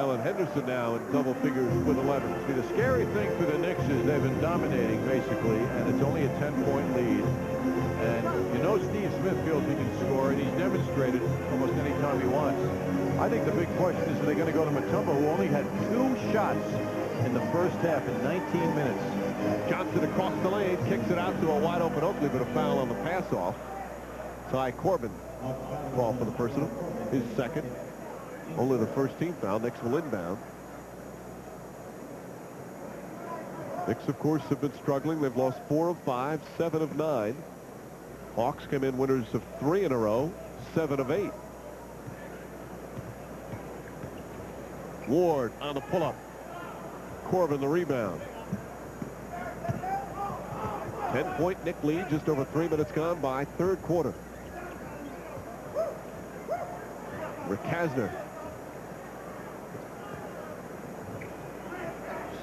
Alan Henderson now in double figures with 11. See, the scary thing for the Knicks is they've been dominating, basically, and it's only a 10-point lead. And you know Steve Smith feels he can score, and he's demonstrated almost any time he wants. I think the big question is, are they going to go to Mutombo, who only had 2 shots in the first half in 19 minutes. Johnson across the lane, kicks it out to a wide-open Oakley, but a foul on the pass-off. Ty Corbin call for the personal, his second. Only the first team foul. Knicks will inbound. Knicks, of course, have been struggling. They've lost 4 of 5, 7 of 9. Hawks come in winners of 3 in a row, 7 of 8. Ward on the pull-up. Corbin the rebound. 10-point Knick lead, just over 3 minutes gone by, third quarter. Rick Kasner.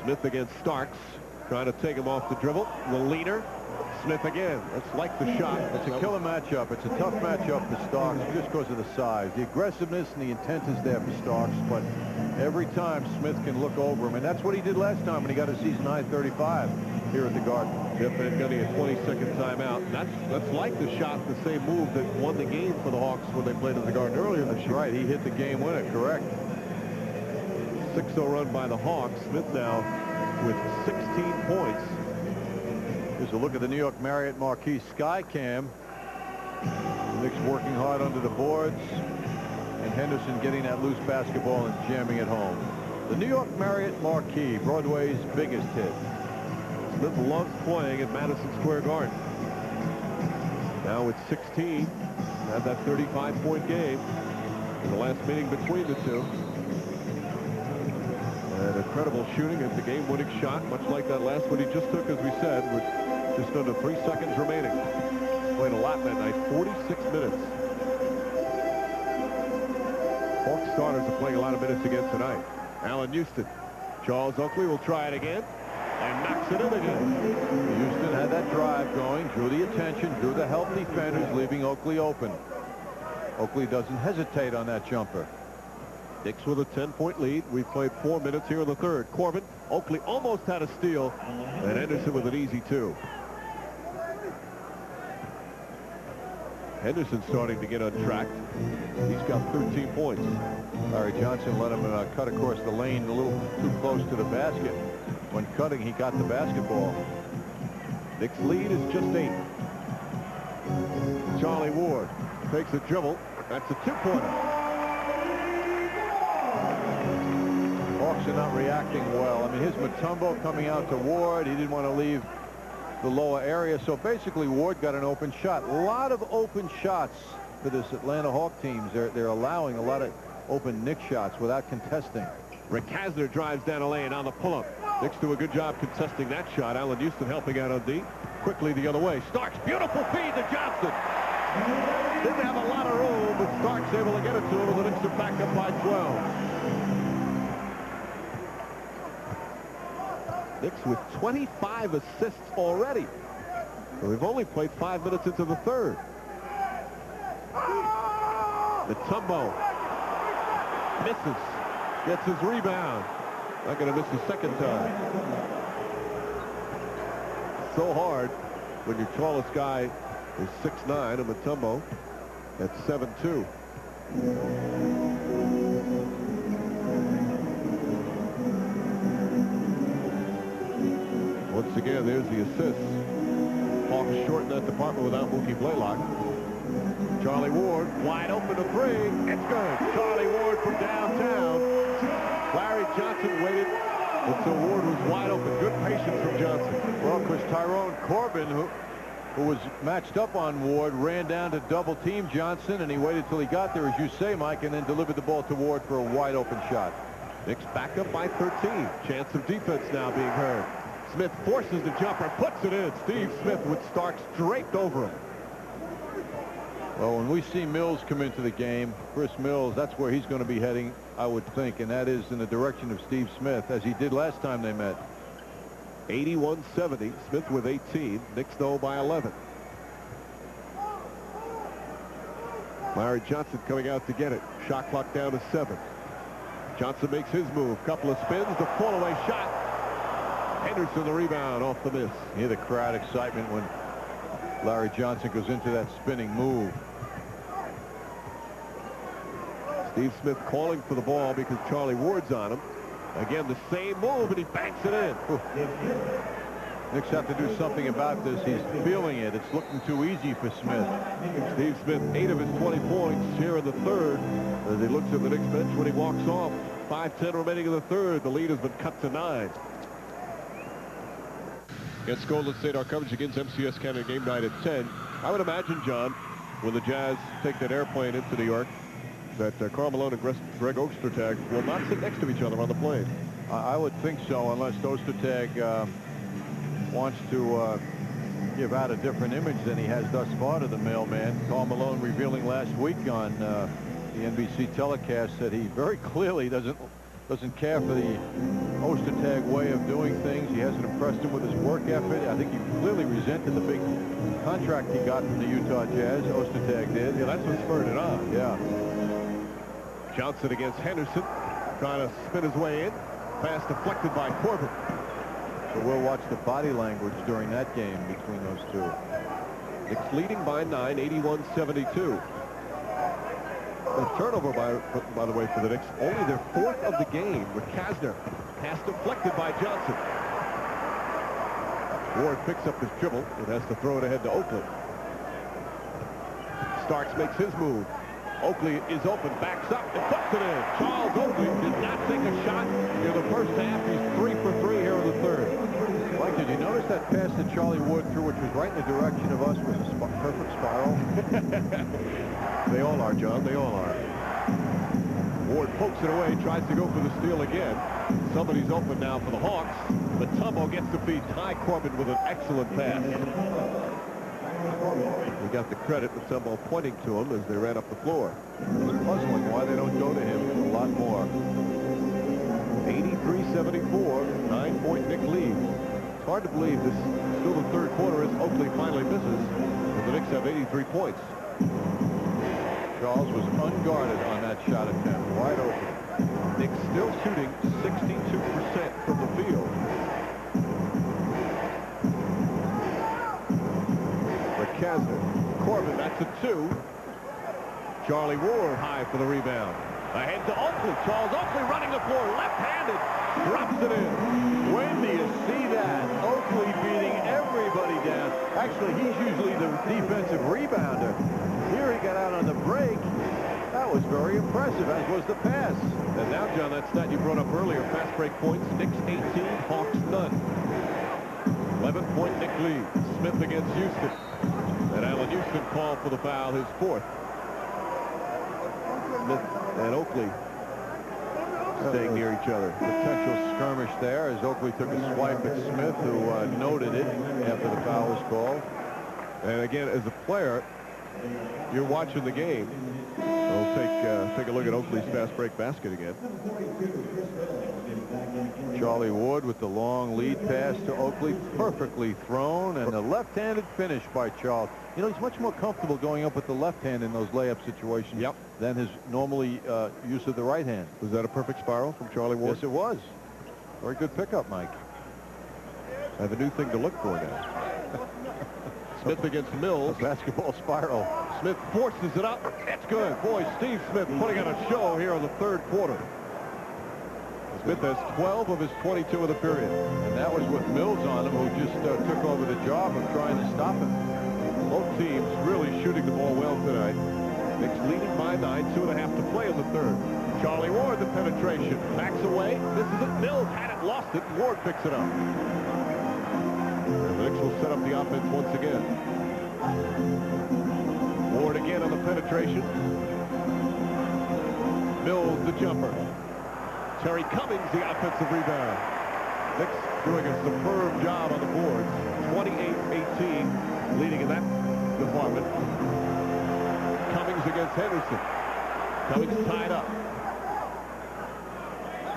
Smith against Starks, trying to take him off the dribble. The leader. Smith again. Let's like the shot. It's a killer matchup. It's a tough matchup for Starks just because of the size. The aggressiveness and the intent is there for Starks, but every time Smith can look over him, and that's what he did last time when he got a season high 35 here at the Garden. Yep, and getting a 20-second timeout. That's like the shot, the same move that won the game for the Hawks when they played at the Garden earlier this year. Right, he hit the game winner, correct. 6-0 run by the Hawks. Smith now with 16 points. Here's a look at the New York Marriott Marquis Sky Cam. The Knicks working hard under the boards, and Henderson getting that loose basketball and jamming it home. The New York Marriott Marquis, Broadway's biggest hit. Smith loves playing at Madison Square Garden. Now with 16, had that 35-point game in the last meeting between the two. And incredible shooting at the game-winning shot, much like that last one he just took, as we said, with just under 3 seconds remaining. Played a lot that night, 46 minutes. Hawks starters are playing a lot of minutes again tonight. Allen Houston. Charles Oakley will try it again and knocks it in again. Houston had that drive going, drew the attention, drew the help defenders, leaving Oakley open. Oakley doesn't hesitate on that jumper. Knicks with a 10-point lead. We've played 4 minutes here in the third. Corbin, Oakley almost had a steal, and Henderson with an easy 2. Henderson starting to get untracked. He's got 13 points. Larry Johnson let him cut across the lane a little too close to the basket. When cutting, he got the basketball. Knicks lead is just 8. Charlie Ward takes a dribble. That's a 2-pointer. Hawks are not reacting well. I mean, here's Mutombo coming out to Ward. He didn't want to leave the lower area, so basically Ward got an open shot. A lot of open shots for this Atlanta Hawk teams. They're allowing a lot of open Knicks shots without contesting. Rick Kasner drives down a lane on the pull-up. Knicks do a good job contesting that shot. Allen Houston helping out on D. Quickly the other way. Starks, beautiful feed to Johnson. Didn't have a lot of room, but Starks able to get it to him, and the Knicks are back up by 12. Knicks with 25 assists already. So we've only played 5 minutes into the third. Mutombo misses, gets his rebound. Not going to miss the second time. So hard when your tallest guy is 6'9", and Mutombo at 7'2". Once again, there's the assist. Hawks shorten that department without Mookie Blaylock. Charlie Ward, wide open to 3. It's good. Charlie Ward from downtown. Larry Johnson waited until Ward was wide open. Good patience from Johnson. Well, because Tyrone Corbin, who was matched up on Ward, ran down to double-team Johnson, and he waited till he got there, as you say, Mike, and then delivered the ball to Ward for a wide-open shot. Knicks back up by 13. Chance of defense now being heard. Smith forces the jumper, puts it in. Steve Smith with Starks draped over him. Well, when we see Mills come into the game, Chris Mills, that's where he's going to be heading, I would think, and that is in the direction of Steve Smith, as he did last time they met. 81-70. Smith with 18. Knicks though by 11. Larry Johnson coming out to get it. Shot clock down to 7. Johnson makes his move. Couple of spins. The fall-away shot. Henderson the rebound off the miss. Hear the crowd excitement when Larry Johnson goes into that spinning move. Steve Smith calling for the ball because Charlie Ward's on him. Again, the same move, and he banks it in. Knicks have to do something about this. He's feeling it. It's looking too easy for Smith. Steve Smith, 8 of his 20 points here in the third. As he looks at the Knicks bench when he walks off. 5:10 remaining in the third. The lead has been cut to 9. Against Golden State, our coverage against MCS Canada game night at 10. I would imagine, John, when the Jazz take that airplane into New York, that Karl Malone and Greg Ostertag will not sit next to each other on the plane. I would think so, unless Ostertag wants to give out a different image than he has thus far to the mailman. Karl Malone revealing last week on the NBC telecast that he very clearly doesn't care for the Ostertag way of doing things. He hasn't impressed him with his work ethic. I think he clearly resented the big contract he got from the Utah Jazz. Ostertag did. Yeah, that's what spurred it on. Yeah. Johnson against Henderson, trying to spin his way in. Pass deflected by Corbin. So we'll watch the body language during that game between those two. Knicks leading by 9, 81-72. The turnover, by the way, for the Knicks, only their 4th of the game with Kasner. Pass deflected by Johnson. Ward picks up his dribble and has to throw it ahead to Oakley. Starks makes his move. Oakley is open, backs up, and puts it in. Charles Oakley did not take a shot in the first half. He's 3 for 3 here in the third. Mike, did you notice that pass that Charlie Ward threw, which was right in the direction of us, was a perfect spiral? They all are, John. They all are. Ward pokes it away, tries to go for the steal again. Somebody's open now for the Hawks. But Tumbo gets to beat Ty Corbin with an excellent pass. We got the credit with Tumbo pointing to him as they ran up the floor. It's puzzling why they don't go to him a lot more. 83-74, 9-point Knicks lead. It's hard to believe this is still the third quarter as Oakley finally misses. But the Knicks have 83 points. Charles was unguarded on that shot attempt, wide open. Knicks still shooting 62% from the field. Kasner. Corbin, that's a 2. Charlie Ward high for the rebound. Ahead to Oakley. Charles Oakley running the floor, left-handed, drops it in. When do you see that? Oakley beating everybody down. Actually, he's usually the defensive rebounder. Here he got out on the break. That was very impressive, as was the pass. And now, John, that stat you brought up earlier, fast break points, Knicks 18, Hawks none. 11-point Knicks lead. Smith against Houston. And Allen Houston called for the foul, his 4th. Smith and Oakley staying near each other. Potential skirmish there as Oakley took a swipe at Smith, who noted it after the foul was called. And again, as a player, you're watching the game. We'll take a look at Oakley's fast break basket again. Charlie Ward with the long lead pass to Oakley, perfectly thrown, and the left-handed finish by Charles. You know, he's much more comfortable going up with the left hand in those layup situations than his normally use of the right hand. Was that a perfect spiral from Charlie Ward? Yes, it was. Very good pickup, Mike. I have a new thing to look for now. Smith against Mills. A basketball spiral. Smith forces it up. That's good. Boy, Steve Smith putting on a show here in the third quarter. Smith has 12 of his 22 of the period. And that was with Mills on him, who just took over the job of trying to stop him. Both teams really shooting the ball well tonight. Knicks leading by 9, 2.5 to play in the third. Charlie Ward, the penetration. Backs away. This is it. Mills had it, lost it. Ward picks it up. And the Knicks will set up the offense once again. Ward again on the penetration. Mills the jumper. Terry Cummings the offensive rebound. Knicks doing a superb job on the boards. 28-18 leading in that department. Cummings against Henderson. Cummings tied up.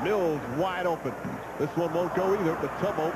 Mills wide open. This one won't go either, but Tumbo